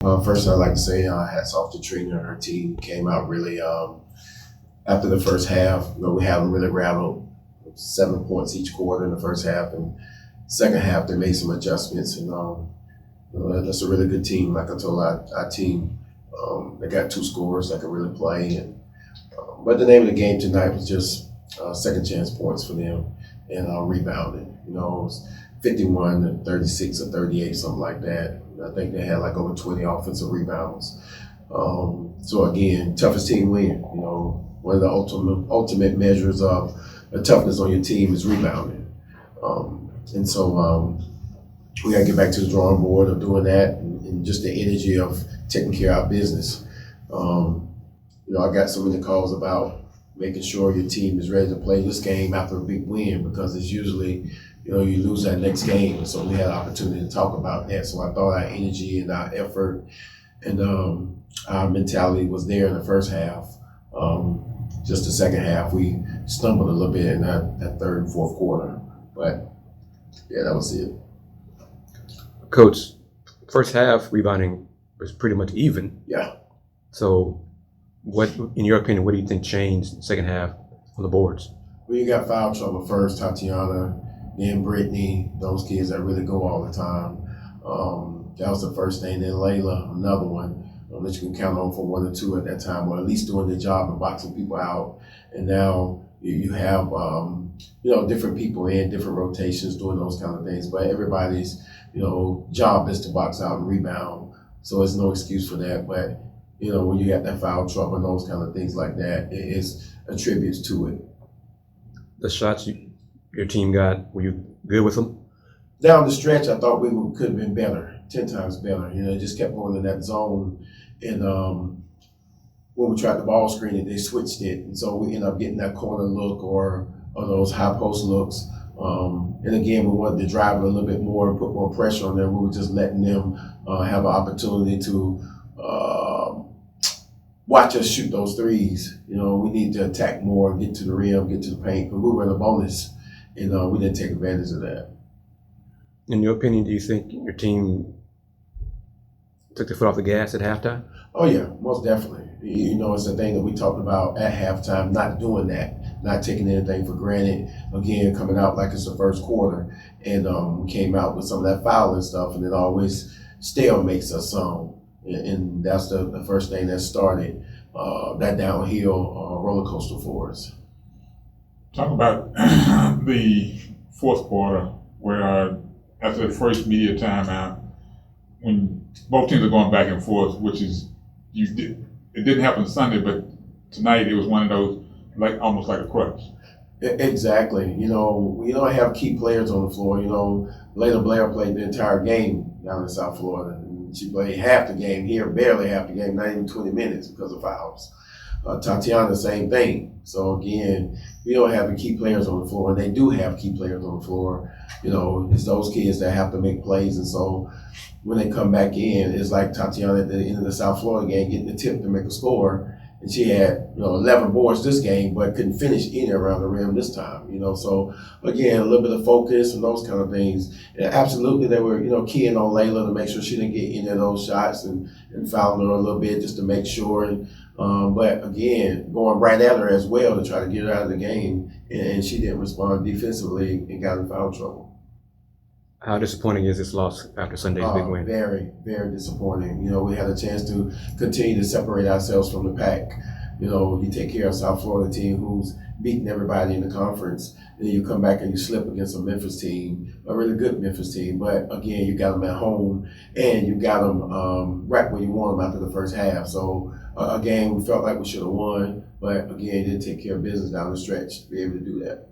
First, I'd like to say hats off to Trina. Her team came out really after the first half. We had them really rattled 7 points each quarter in the first half, and second half they made some adjustments. And that's a really good team. Like I told our team, they got two scorers that can really play. And but the name of the game tonight was just second chance points for them and rebounding. It was 51 to 36 or 38, something like that. I think they had like over 20 offensive rebounds. So again, toughest team win. One of the ultimate measures of the toughness on your team is rebounding. And so we got to get back to the drawing board of doing that and just the energy of taking care of our business. I got so many calls about making sure your team is ready to play this game after a big win, because it's usually, you lose that next game. So we had an opportunity to talk about that. So I thought our energy and our effort and our mentality was there in the first half. Just the second half, we stumbled a little bit in that third and fourth quarter. But yeah, that was it. Coach, first half rebounding was pretty much even. Yeah. So what, in your opinion, what do you think changed second half on the boards? Well, you got foul trouble first, Tatiana, then Brittany, those kids that really go all the time. That was the first thing. Then Layla, another one that you can count on for 1 or 2 at that time, or at least doing the job of boxing people out. And now you have, different people in, different rotations doing those kind of things. But everybody's, job is to box out and rebound. So there's no excuse for that. But, when you got that foul trouble and those kind of things like that, it is attributes to it. The shots your team got, were you good with them? Down the stretch, I thought we could have been better, 10 times better. It just kept going in that zone. And when we tried the ball screen, they switched it. And so we ended up getting that corner look or those high post looks. And again, we wanted to drive it a little bit more and put more pressure on them. We were just letting them have an opportunity to watch us shoot those threes. We need to attack more, get to the rim, get to the paint. But we were in a bonus, and we didn't take advantage of that. In your opinion, do you think your team took the foot off the gas at halftime? Oh yeah, most definitely. It's the thing that we talked about at halftime, not doing that, not taking anything for granted. Again, coming out like it's the first quarter, and we came out with some of that foul and stuff, and it always stalemates us some. And that's the first thing that started that downhill roller coaster for us. Talk about the fourth quarter, where after the first media timeout, when both teams are going back and forth, which is it didn't happen Sunday, but tonight it was one of those almost like a crutch. Exactly. We don't have key players on the floor. Layla Blair played the entire game down in South Florida. And she played half the game here, barely half the game, not even 20 minutes because of fouls. Tatiana, same thing. So again, we don't have the key players on the floor, and they do have key players on the floor. It's those kids that have to make plays, and so when they come back in, it's like Tatiana at the end of the South Florida game getting the tip to make a score, and she had 11 boards this game, but couldn't finish any around the rim this time. So again, a little bit of focus and those kind of things. And absolutely, they were keying on Layla to make sure she didn't get any of those shots and fouling her a little bit just to make sure. But again, going right at her as well to try to get her out of the game, and she didn't respond defensively and got in foul trouble. How disappointing is this loss after Sunday's big win? Very, very disappointing. We had a chance to continue to separate ourselves from the pack. You take care of South Florida team who's beating everybody in the conference, and then you come back and you slip against a Memphis team, a really good Memphis team. But again, you got them at home, and you got them right where you want them after the first half. So again, we felt like we should have won, but again, didn't take care of business down the stretch to be able to do that.